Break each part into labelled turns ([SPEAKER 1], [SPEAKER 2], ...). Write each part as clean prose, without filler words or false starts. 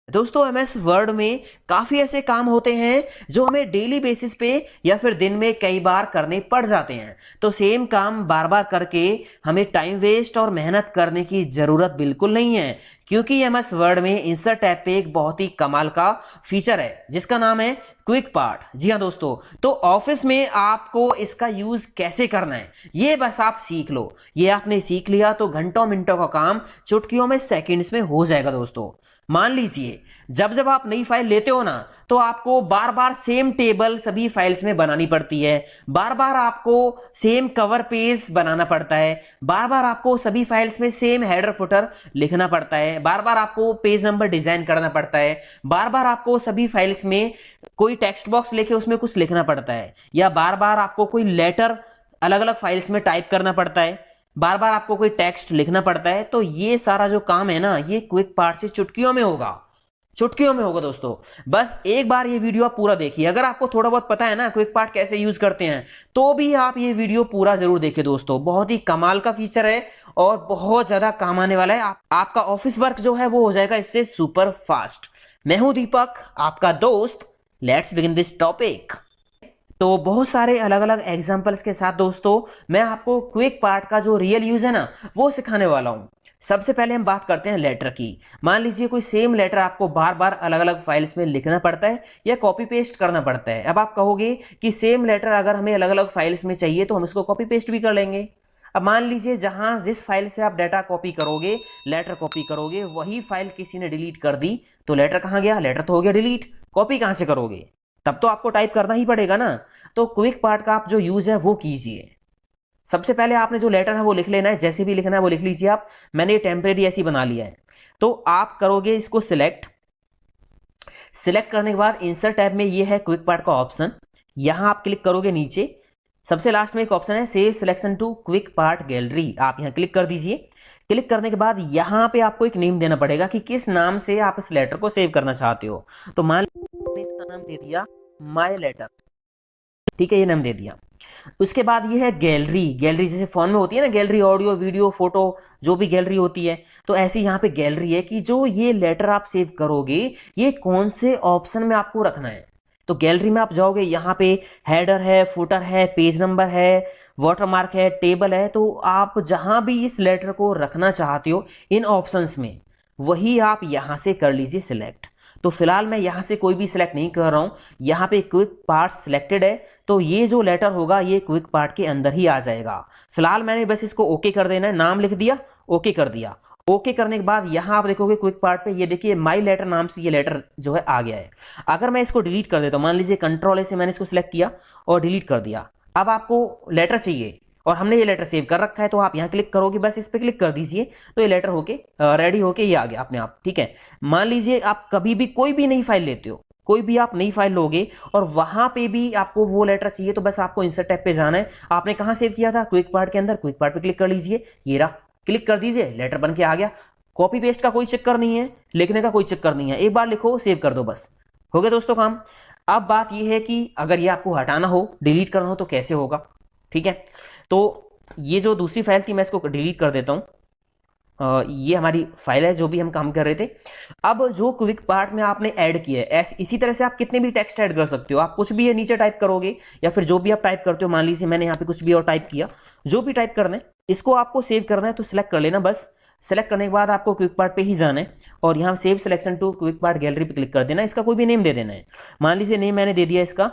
[SPEAKER 1] दोस्तों MS word में काफी ऐसे काम होते हैं जो हमें डेली बेसिस पे या फिर दिन में कई बार करने पड़ जाते हैं। तो सेम काम बार बार करके हमें टाइम वेस्ट और मेहनत करने की जरूरत बिल्कुल नहीं है, क्योंकि एमएस वर्ड में इंसर्ट टैब पे एक बहुत ही कमाल का फीचर है जिसका नाम है क्विक पार्ट। जी हाँ दोस्तों, तो ऑफिस में आपको इसका यूज कैसे करना है ये बस आप सीख लो। ये आपने सीख लिया तो घंटों मिनटों का काम चुटकियों में सेकंड्स में हो जाएगा दोस्तों। मान लीजिए जब जब आप नई फाइल लेते हो ना, तो आपको बार बार सेम टेबल सभी फाइल्स में बनानी पड़ती है, बार बार आपको सेम कवर पेज बनाना पड़ता है, बार बार आपको सभी फाइल्स में सेम हेडर फुटर लिखना पड़ता है, बार बार आपको पेज नंबर डिजाइन करना पड़ता है, बार बार आपको सभी फाइल्स में कोई टेक्स्ट बॉक्स लेके उसमें कुछ लिखना पड़ता है, या बार बार आपको कोई लेटर अलग अलग फाइल्स में टाइप करना पड़ता है, बार बार आपको कोई टेक्स्ट लिखना पड़ता है। तो ये सारा जो काम है ना, ये क्विक पार्ट से चुटकियों में होगा, चुटकियों में होगा दोस्तों। बस एक बार ये वीडियो आप पूरा देखिए। अगर आपको थोड़ा बहुत पता है ना क्विक पार्ट कैसे यूज करते हैं, तो भी आप ये वीडियो पूरा जरूर देखिए दोस्तों। बहुत ही कमाल का फीचर है और बहुत ज्यादा काम आने वाला है। आपका ऑफिस वर्क जो है वो हो जाएगा इससे सुपर फास्ट। मैं हूं दीपक, आपका दोस्त। Let's begin this topic. तो बहुत सारे अलग अलग एग्जांपल्स के साथ दोस्तों मैं आपको क्विक पार्ट का जो रियल यूज है ना वो सिखाने वाला हूं। सबसे पहले हम बात करते हैं लेटर की। मान लीजिए कोई सेम लेटर आपको बार बार अलग अलग फाइल्स में लिखना पड़ता है या कॉपी पेस्ट करना पड़ता है। अब आप कहोगे कि सेम लेटर अगर हमें अलग अलग फाइल्स में चाहिए तो हम इसको कॉपी पेस्ट भी कर लेंगे। अब मान लीजिए जहां जिस फाइल से आप डाटा कॉपी करोगे, लेटर कॉपी करोगे, वही फाइल किसी ने डिलीट कर दी तो लेटर कहां गया? लेटर तो हो गया डिलीट। कॉपी कहां से करोगे? तब तो आपको टाइप करना ही पड़ेगा ना। तो क्विक पार्ट का आप जो यूज है वो कीजिए। सबसे पहले आपने जो लेटर है वो लिख लेना है, जैसे भी लिखना है वो लिख लीजिए आप। मैंने ये टेम्परेरी ऐसी बना लिया है। तो आप करोगे इसको सिलेक्ट। सिलेक्ट करने के बाद इंसर्ट टैब में ये है क्विक पार्ट का ऑप्शन, यहां आप क्लिक करोगे। नीचे सबसे लास्ट में एक ऑप्शन है save selection to quick part gallery, आप यहां क्लिक कर दीजिए। क्लिक करने के बाद यहां पे आपको एक नेम देना पड़ेगा कि किस नाम से आप इस लेटर को सेव करना चाहते हो। तो मान लीजिए इसका नाम दे दिया माय लेटर, ठीक है, ये नाम दे दिया। उसके बाद ये है गैलरी। गैलरी जैसे फोन में होती है ना गैलरी, ऑडियो वीडियो फोटो जो भी गैलरी होती है, तो ऐसी यहाँ पे गैलरी है कि जो ये लेटर आप सेव करोगे ये कौन से ऑप्शन में आपको रखना है। तो गैलरी में आप जाओगे, यहाँ पे हेडर है, फुटर है, पेज नंबर है, वाटरमार्क है, टेबल है। तो आप जहां भी इस लेटर को रखना चाहते हो इन ऑप्शंस में, वही आप यहां से कर लीजिए सिलेक्ट। तो फिलहाल मैं यहां से कोई भी सिलेक्ट नहीं कर रहा हूं, यहां पे क्विक पार्ट सिलेक्टेड है, तो ये जो लेटर होगा ये क्विक पार्ट के अंदर ही आ जाएगा। फिलहाल मैंने बस इसको ओके कर देना है, नाम लिख दिया, ओके कर दिया। ओके करने के बाद यहां आप देखोगे क्विक पार्ट पे, ये देखिए माई लेटर नाम से ये लेटर जो है आ गया है। अगर मैं इसको डिलीट कर देता हूं, मान लीजिए कंट्रोल ए से मैंने इसको सिलेक्ट किया और डिलीट कर दिया। अब आपको लेटर चाहिए और हमने ये लेटर सेव कर रखा है, तो आप यहाँ क्लिक करोगे, बस इस पर क्लिक कर दीजिए तो ये लेटर होके रेडी होके ये आ गया अपने आप, ठीक है। मान लीजिए आप कभी भी कोई भी नई फाइल लेते हो, कोई भी आप नई फाइल लोगे और वहां पे भी आपको वो लेटर चाहिए, तो बस आपको इंसर्ट टैब पे जाना है। आपने कहां सेव किया था? क्विक पार्ट के अंदर। क्विक पार्ट पे क्लिक कर लीजिए, ये रहा, क्लिक कर दीजिए, लेटर बन के आ गया। कॉपी पेस्ट का कोई चक्कर नहीं है, लिखने का कोई चक्कर नहीं है, एक बार लिखो सेव कर दो, बस हो गया दोस्तों काम। अब बात यह है कि अगर ये आपको हटाना हो, डिलीट करना हो तो कैसे होगा, ठीक है। तो ये जो दूसरी फाइल थी मैं इसको डिलीट कर देता हूं। ये हमारी फाइल है जो भी हम काम कर रहे थे। अब जो क्विक पार्ट में आपने ऐड किया है, इसी तरह से आप कितने भी टेक्स्ट ऐड कर सकते हो। आप कुछ भी ये नीचे टाइप करोगे या फिर जो भी आप टाइप करते हो, मान लीजिए मैंने यहाँ पे कुछ भी और टाइप किया, जो भी टाइप करना है इसको आपको सेव करना है तो सिलेक्ट कर लेना। बस सेलेक्ट करने के बाद आपको क्विक पार्ट पे ही जाना है और यहाँ save selection to quick part gallery पे क्लिक कर देना। इसका कोई भी नेम दे देना है। मान लीजिए नेम मैंने दे दिया इसका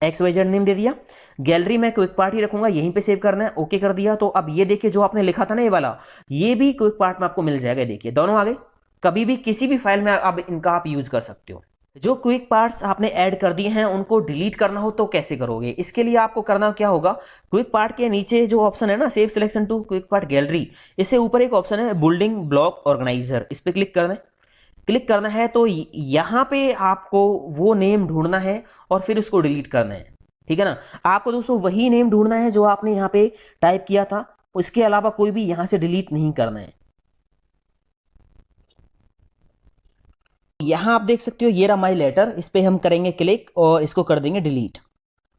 [SPEAKER 1] XYZ नेम दे दिया। गैलरी में क्विक पार्ट ही रखूंगा, यहीं पे सेव करना है, ओके कर दिया। तो अब ये देखिए जो आपने लिखा था ना ये वाला, ये भी क्विक पार्ट में आपको मिल जाएगा। देखिए दोनों आ गए, कभी भी किसी भी फाइल में अब इनका आप यूज कर सकते हो। जो क्विक पार्ट्स आपने ऐड कर दिए हैं उनको डिलीट करना हो तो कैसे करोगे? इसके लिए आपको करना क्या होगा, क्विक पार्ट के नीचे जो ऑप्शन है ना save selection to quick part gallery, इससे ऊपर एक ऑप्शन है बिल्डिंग ब्लॉक ऑर्गेनाइजर, इस पर क्लिक करना है। क्लिक करना है तो यहां पे आपको वो नेम ढूंढना है और फिर उसको डिलीट करना है, ठीक है ना। आपको दोस्तों वही नेम ढूंढना है जो आपने यहां पे टाइप किया था, उसके अलावा कोई भी यहां से डिलीट नहीं करना है। यहां आप देख सकते हो ये रहा माई लेटर, इस पे हम करेंगे क्लिक और इसको कर देंगे डिलीट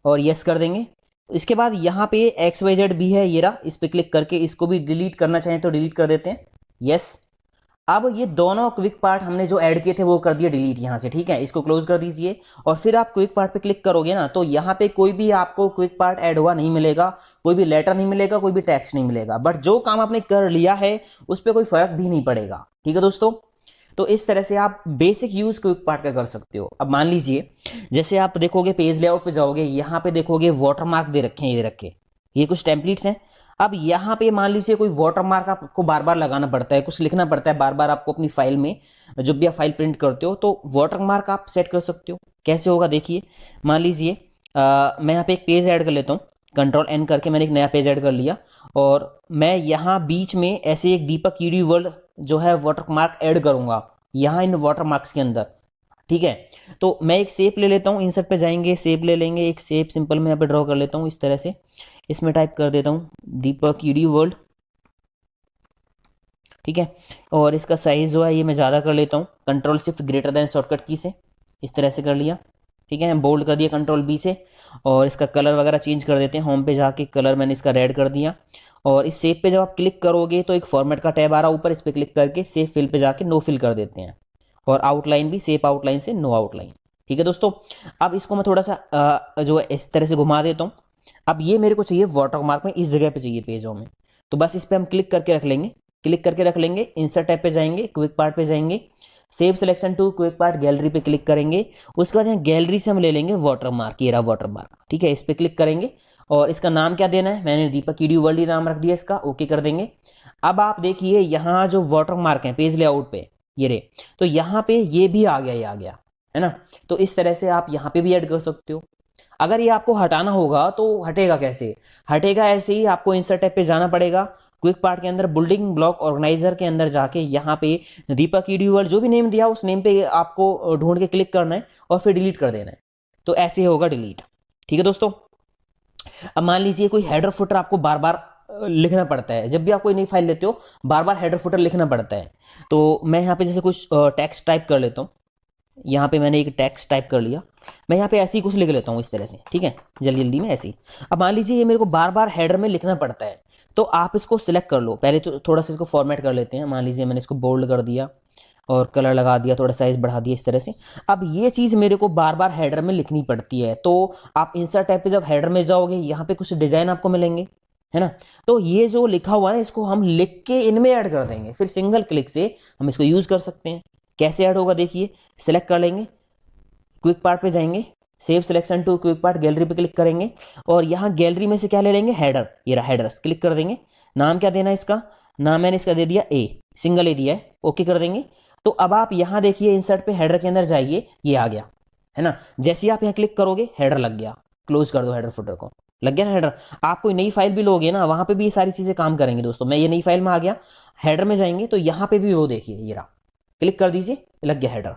[SPEAKER 1] और यस कर देंगे। इसके बाद यहाँ पे XYZ भी है, ये रहा, इस पे क्लिक करके इसको भी डिलीट करना चाहें तो डिलीट कर देते हैं, यस। अब ये दोनों क्विक पार्ट हमने जो ऐड किए थे वो कर दिए डिलीट यहाँ से, ठीक है। इसको क्लोज कर दीजिए और फिर आप क्विक पार्ट पे क्लिक करोगे ना, तो यहाँ पे कोई भी आपको क्विक पार्ट ऐड हुआ नहीं मिलेगा, कोई भी लेटर नहीं मिलेगा, कोई भी टेक्स्ट नहीं मिलेगा, बट जो काम आपने कर लिया है उस पर कोई फर्क भी नहीं पड़ेगा, ठीक है दोस्तों। तो इस तरह से आप बेसिक यूज क्विक पार्ट का कर सकते हो। अब मान लीजिए जैसे आप देखोगे पेज लेआउट पे जाओगे, यहाँ पे देखोगे वाटरमार्क दे रखे हैं, ये रखे, ये कुछ टेम्पलेट्स हैं। अब यहाँ पे मान लीजिए कोई वाटरमार्क आपको बार बार लगाना पड़ता है, कुछ लिखना पड़ता है बार बार आपको अपनी फाइल में, जब भी आप फाइल प्रिंट करते हो तो वाटरमार्क आप सेट कर सकते हो। कैसे होगा देखिए, मान लीजिए मैं यहाँ पे एक पेज ऐड कर लेता हूँ, कंट्रोल एन करके मैंने एक नया पेज ऐड कर लिया, और मैं यहाँ बीच में ऐसे एक दीपक ईडी वर्ल्ड जो है वाटरमार्क ऐड करूंगा यहाँ इन वाटरमार्क्स के अंदर, ठीक है। तो मैं एक शेप ले लेता हूँ, इंसर्ट पे जाएंगे, शेप ले लेंगे, एक शेप सिंपल मैं यहाँ पे ड्रॉ कर लेता हूँ इस तरह से। इसमें टाइप कर देता हूँ दीपक ईडी वर्ल्ड, ठीक है। और इसका साइज जो है ये मैं ज़्यादा कर लेता हूँ, control shift greater than shortcut की से इस तरह से कर लिया, ठीक है। बोल्ड कर दिया कंट्रोल बी से, और इसका कलर वगैरह चेंज कर देते हैं। होम पे जाके कलर मैंने इसका रेड कर दिया, और इस शेप पे जब आप क्लिक करोगे तो एक फॉर्मेट का टैब आ रहा है ऊपर, इस पर क्लिक करके सेव फिल पे जाके नो फिल कर देते हैं, और आउटलाइन भी सेप आउटलाइन से नो आउटलाइन, ठीक है दोस्तों। अब इसको मैं थोड़ा सा जो है इस तरह से घुमा देता हूँ। अब ये मेरे को चाहिए वाटरमार्क में इस जगह पे चाहिए पेजों में, तो बस इस पर हम क्लिक करके रख लेंगे, क्लिक करके रख लेंगे, इंसर्ट टैब पे जाएंगे, क्विक पार्ट पे जाएंगे, save selection to quick part gallery पे क्लिक करेंगे। उसके बाद यहाँ गैलरी से हम ले लेंगे वाटरमार्क, ये रहा वाटरमार्क, ठीक है। इस पर क्लिक करेंगे और इसका नाम क्या देना है, मैंने दीपक ईडी वर्ल्ड ही नाम रख दिया इसका, ओके कर देंगे। अब आप देखिए यहाँ जो वाटरमार्क है पेज लेआउट पे ये रे, तो यहाँ पे ये भी आ गया, ये आ गया है ना। तो इस तरह से आप यहाँ पे भी ऐड कर सकते हो। अगर ये आपको हटाना होगा तो हटेगा कैसे, हटेगा ऐसे ही, आपको इंसर्ट टैब पे जाना पड़ेगा, क्विक पार्ट के अंदर बिल्डिंग ब्लॉक ऑर्गेनाइजर के अंदर जाके यहाँ पे दीपक ईडी वर्ल्ड जो भी नेम दिया उस नेम पे आपको ढूंढ के क्लिक करना है और फिर डिलीट कर देना है, तो ऐसे होगा डिलीट, ठीक है दोस्तों। अब मान लीजिए कोई हेडर फुटर आपको बार बार लिखना पड़ता है, जब भी आप कोई नई फाइल लेते हो बार बार हेडर फुटर लिखना पड़ता है, तो मैं यहाँ पे जैसे कुछ टेक्स्ट टाइप कर लेता हूँ। यहाँ पे मैंने एक टेक्स्ट टाइप कर लिया, मैं यहाँ पे ऐसे ही कुछ लिख लेता हूँ इस तरह से, ठीक है, जल्दी जल्दी में ऐसे ही। अब मान लीजिए ये मेरे को बार बार हेडर में लिखना पड़ता है, तो आप इसको सिलेक्ट कर लो। पहले तो थोड़ा सा इसको फॉर्मेट कर लेते हैं, मान लीजिए मैंने इसको बोल्ड कर दिया और कलर लगा दिया, थोड़ा साइज बढ़ा दिया इस तरह से। अब ये चीज़ मेरे को बार बार हेडर में लिखनी पड़ती है, तो आप इंसर्ट टैब पे जब हेडर में जाओगे यहाँ पे कुछ डिजाइन आपको मिलेंगे, है ना। तो ये जो लिखा हुआ है इसको हम लिख के इनमें ऐड कर देंगे, फिर सिंगल क्लिक से हम इसको यूज कर सकते हैं। कैसे ऐड होगा देखिए, सिलेक्ट कर लेंगे, क्विक पार्ट पे जाएंगे, save selection to quick part gallery पे क्लिक करेंगे, और यहाँ गैलरी में से क्या ले लेंगे, हेडर, ये रहा हेडर्स, क्लिक कर देंगे। नाम क्या देना है इसका, नाम मैंने इसका दे दिया ए, सिंगल ए दिया है, ओके कर देंगे। तो अब आप यहाँ देखिए इंसर्ट पे हेडर के अंदर जाइए, ये आ गया है ना। जैसे ही आप यहाँ क्लिक करोगे हेडर लग गया, क्लोज कर दो हेडर फुटर को, लग गया ना हेडर। आप कोई नई फाइल भी लोगे ना वहां पे भी ये सारी चीजें काम करेंगे दोस्तों। मैं ये नई फाइल में आ गया, हेडर में जाएंगे तो यहाँ पे भी वो देखिए ये रहा, क्लिक कर दीजिए, लग गया हेडर।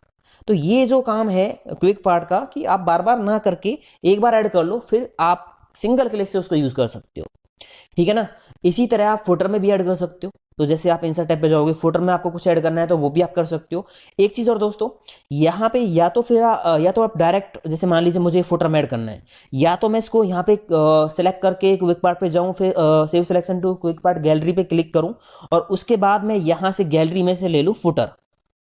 [SPEAKER 1] तो ये जो काम है क्विक पार्ट का कि आप बार बार ना करके एक बार ऐड कर लो, फिर आप सिंगल क्लिक से उसको यूज कर सकते हो, ठीक है ना। इसी तरह आप फुटर में भी ऐड कर सकते हो, तो जैसे आप इंसर्ट टैब पे जाओगे, फुटर में आपको कुछ ऐड करना है तो वो भी आप कर सकते हो। एक चीज और दोस्तों, यहाँ पे या तो फिर या तो आप डायरेक्ट, जैसे मान लीजिए मुझे फुटर में ऐड करना है, या तो मैं इसको यहाँ पे सेलेक्ट करके क्विक पार्ट पे जाऊँ, फिर save selection to quick part gallery पे क्लिक करूँ, और उसके बाद मैं यहाँ से गैलरी में से ले लूँ फुटर,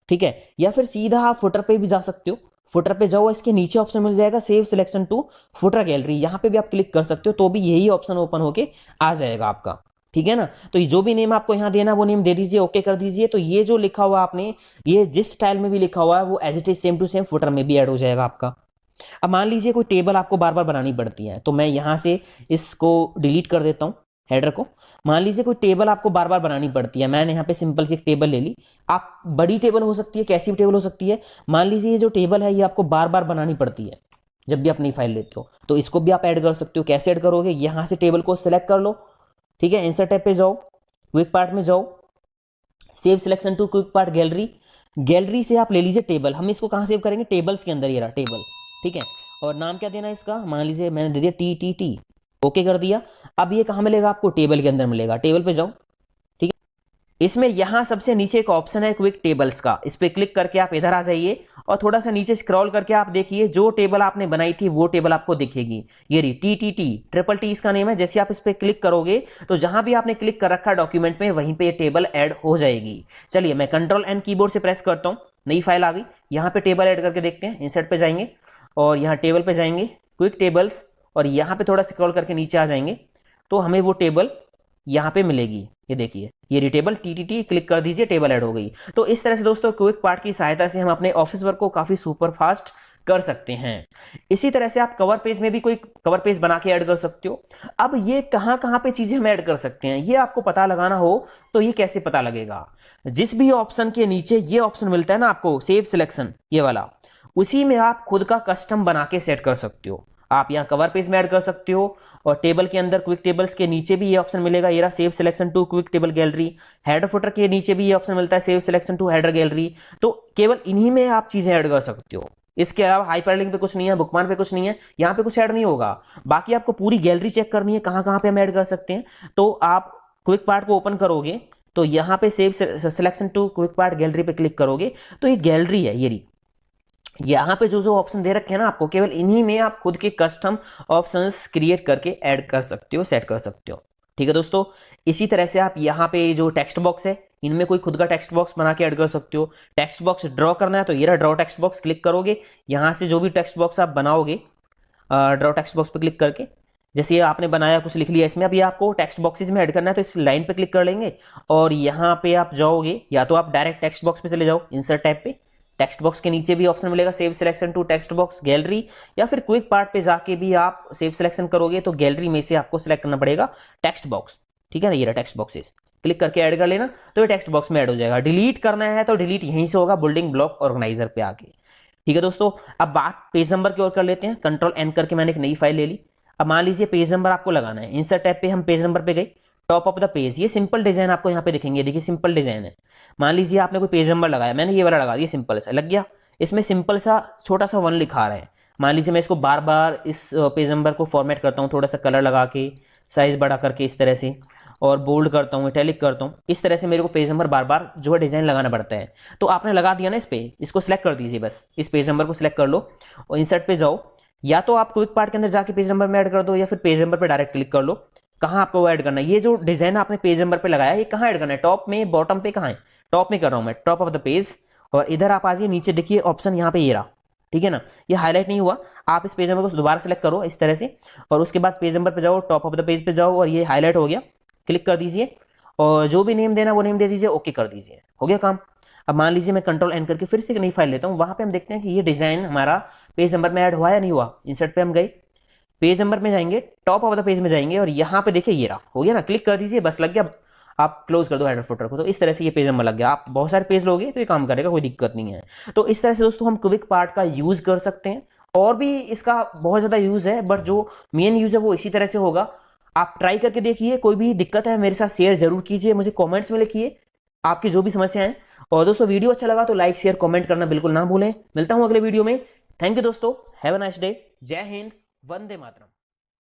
[SPEAKER 1] ठीक है। या फिर सीधा आप फुटर पे भी जा सकते हो, फुटर पे जाओ, इसके नीचे ऑप्शन मिल जाएगा save selection to footer gallery, यहाँ पे भी आप क्लिक कर सकते हो, तो भी यही ऑप्शन ओपन होके आ जाएगा आपका, ठीक है ना। तो जो भी नेम आपको यहाँ देना वो नेम दे दीजिए, ओके कर दीजिए। तो ये जो लिखा हुआ आपने, ये जिस स्टाइल में भी लिखा हुआ है वो as it is same to same footer में भी ऐड हो जाएगा आपका। अब मान लीजिए कोई टेबल आपको बार बार बनानी पड़ती है, तो मैं यहाँ से इसको डिलीट कर देता हूँ हेडर को। मान लीजिए कोई टेबल आपको बार बार बनानी पड़ती है, मैंने यहाँ पे सिंपल सी एक टेबल ले ली, आप बड़ी टेबल हो सकती है, कैसी भी टेबल हो सकती है। मान लीजिए ये जो टेबल है ये आपको बार बार बनानी पड़ती है जब भी अपनी फाइल लेते हो, तो इसको भी आप ऐड कर सकते हो। कैसे ऐड करोगे, यहाँ से टेबल को सिलेक्ट कर लो, ठीक है, इंसर्ट टैब पे जाओ, क्विक पार्ट में जाओ, save selection to quick part gallery, gallery से आप ले लीजिए टेबल। हम इसको कहाँ सेव करेंगे, टेबल्स के अंदर, ये रहा टेबल, ठीक है। और नाम क्या देना है इसका, मान लीजिए मैंने दे दिया टी टी टी, ओके कर दिया। अब ये कहाँ मिलेगा आपको, टेबल के अंदर मिलेगा, टेबल पे जाओ, ठीक है। इसमें यहां सबसे नीचे एक ऑप्शन है क्विक टेबल्स का, इस पे क्लिक करके आप इधर आ जाइए और थोड़ा सा नीचे स्क्रॉल करके आप देखिए जो टेबल आपने बनाई थी वो टेबल आपको दिखेगी। ये रही TTT, ट्रिपल टी इसका नेम है। जैसे आप इस पर क्लिक करोगे तो जहां भी आपने क्लिक कर रखा डॉक्यूमेंट में वहीं पे ये टेबल ऐड हो जाएगी। चलिए मैं Ctrl+N कीबोर्ड से प्रेस करता हूँ, नई फाइल आ गई। यहाँ पे टेबल ऐड करके देखते हैं। इंसर्ट पे जाएंगे और यहाँ टेबल पे जाएंगे, क्विक टेबल्स, और यहाँ पे थोड़ा स्क्रॉल करके नीचे आ जाएंगे तो हमें वो टेबल यहाँ पे मिलेगी। ये देखिए ये रिटेबल TTT, क्लिक कर दीजिए, टेबल ऐड हो गई। तो इस तरह से दोस्तों क्विक पार्ट की सहायता से हम अपने ऑफिस वर्क को काफी सुपर फास्ट कर सकते हैं। इसी तरह से आप कवर पेज में भी कोई कवर पेज बना के ऐड कर सकते हो। अब ये कहां कहां पे चीजें हम ऐड कर सकते हैं ये आपको पता लगाना हो तो ये कैसे पता लगेगा? जिस भी ऑप्शन के नीचे ये ऑप्शन मिलता है ना आपको, सेव सिलेक्शन, ये वाला, उसी में आप खुद का कस्टम बना के सेट कर सकते हो। आप यहाँ कवर पेज में ऐड कर सकते हो और टेबल के अंदर क्विक टेबल्स के नीचे भी ये ऑप्शन मिलेगा, ये रहा save selection to quick table gallery. Header footer के नीचे भी ये ऑप्शन मिलता है, save selection to header gallery. तो केवल इन्हीं में आप चीजें ऐड कर सकते हो। इसके अलावा हाइपरलिंक पे कुछ नहीं है, बुकमार्क पे कुछ नहीं है, यहाँ पे कुछ ऐड नहीं होगा। बाकी आपको पूरी गैलरी चेक करनी है कहाँ कहाँ पे हम ऐड कर सकते हैं। तो आप क्विक पार्ट को ओपन करोगे तो यहाँ पे save selection to quick part gallery पे क्लिक करोगे तो ये गैलरी है। ये यहाँ पे जो जो ऑप्शन दे रखे हैं ना आपको, केवल इन्हीं में आप खुद के कस्टम ऑप्शंस क्रिएट करके ऐड कर सकते हो, सेट कर सकते हो। ठीक है दोस्तों, इसी तरह से आप यहाँ पे जो टेक्स्ट बॉक्स है इनमें कोई खुद का टेक्स्ट बॉक्स बना के ऐड कर सकते हो। टेक्स्ट बॉक्स ड्रॉ करना है तो ये रहा ड्रॉ टेक्स्ट बॉक्स, क्लिक करोगे यहाँ से जो भी टेक्स्ट बॉक्स आप बनाओगे ड्रॉ टेक्स्ट बॉक्स पे क्लिक करके, जैसे आपने बनाया कुछ लिख लिया इसमें, अब ये आपको टेक्स्ट बॉक्सेस में ऐड करना है तो इस लाइन पे क्लिक कर लेंगे और यहाँ पे आप जाओगे, या तो आप डायरेक्ट टेक्स्ट बॉक्स पे चले जाओ, इंसर्ट टैब पे, टेक्स्ट बॉक्स के नीचे भी ऑप्शन मिलेगा save selection to text box gallery, या फिर क्विक पार्ट पे जाके भी आप सेव सिलेक्शन करोगे तो गैलरी में से आपको सिलेक्ट करना पड़ेगा टेक्स्ट बॉक्स। ठीक है ना, ये रहा टेक्स्ट बॉक्सेस, क्लिक करके ऐड कर लेना तो ये टेक्स्ट बॉक्स में ऐड हो जाएगा। डिलीट करना है तो डिलीट यहीं से होगा, बिल्डिंग ब्लॉक ऑर्गेनाइजर पे आके। ठीक है दोस्तों, अब बात पेज नंबर की ओर कर लेते हैं। Ctrl+N करके मैंने एक नई फाइल ले ली। अब मान लीजिए पेज नंबर आपको लगाना है, इंसर्ट टैब पे हम पेज नंबर पे गए, टॉप ऑफ द पेज, ये सिंपल डिजाइन आपको यहाँ पे दिखेंगे। देखिए सिंपल डिजाइन है। मान लीजिए आपने कोई पेज नंबर लगाया, मैंने ये वाला लगा दिया, सिंपल सा लग गया। इसमें सिंपल सा छोटा सा 1 लिखा रहा है। मान लीजिए मैं इसको बार बार इस पेज नंबर को फॉर्मेट करता हूँ, थोड़ा सा कलर लगा के, साइज बढ़ा करके इस तरह से, और बोल्ड करता हूँ, इटैलिक करता हूँ, इस तरह से मेरे को पेज नंबर बार बार जो है डिजाइन लगाना पड़ता है। तो आपने लगा दिया ना इस पे, इसको सिलेक्ट कर दीजिए, बस इस पेज नंबर को सिलेक्ट कर लो और इंसर्ट पे जाओ, या तो आप क्विक पार्ट के अंदर जाके पेज नंबर में ऐड कर दो, या फिर पेज नंबर पे डायरेक्ट क्लिक कर लो। कहाँ आपको वो ऐड करना है? ये जो डिजाइन आपने पेज नंबर पे लगाया ये कहाँ ऐड करना है? टॉप में, बॉटम पे, कहाँ है? टॉप में कर रहा हूँ मैं, टॉप ऑफ द पेज। और इधर आप आ जाइए नीचे, देखिए ऑप्शन यहाँ पे ये रहा, ठीक है ना, ये हाईलाइट नहीं हुआ। आप इस पेज नंबर को दोबारा सेलेक्ट करो इस तरह से, और उसके बाद पेज नंबर पे जाओ, टॉप ऑफ द पेज पे जाओ, और ये हाईलाइट हो गया, क्लिक कर दीजिए और जो भी नेम देना वो नेम दे दीजिए, ओके कर दीजिए, हो गया काम। अब मान लीजिए मैं Ctrl+N करके फिर से एक नई फाइल लेता हूँ, वहां पे हम देखते हैं कि ये डिजाइन हमारा पेज नंबर में ऐड हुआ या नहीं हुआ। इंसर्ट पे हम गए, पेज नंबर में जाएंगे, टॉप ऑफ द पेज में जाएंगे, और यहाँ पे देखिए ये रहा, हो गया ना, क्लिक कर दीजिए, बस लग गया। आप क्लोज कर दो हेडर फुटर को, तो इस तरह से ये पेज नंबर लग गया। आप बहुत सारे पेज लोगे तो ये काम करेगा, कोई दिक्कत नहीं है। तो इस तरह से दोस्तों हम क्विक पार्ट का यूज कर सकते हैं। और भी इसका बहुत ज्यादा यूज है, बट जो मेन यूज है वो इसी तरह से होगा। आप ट्राई करके देखिए, कोई भी दिक्कत है मेरे साथ शेयर जरूर कीजिए, मुझे कमेंट्स में लिखिए आपकी जो भी समस्या है। और दोस्तों वीडियो अच्छा लगा तो लाइक शेयर कमेंट करना बिल्कुल ना भूलें। मिलता हूं अगले वीडियो में। थैंक यू दोस्तों, हैव अ नाइस डे। जय हिंद, वंदे मातरम।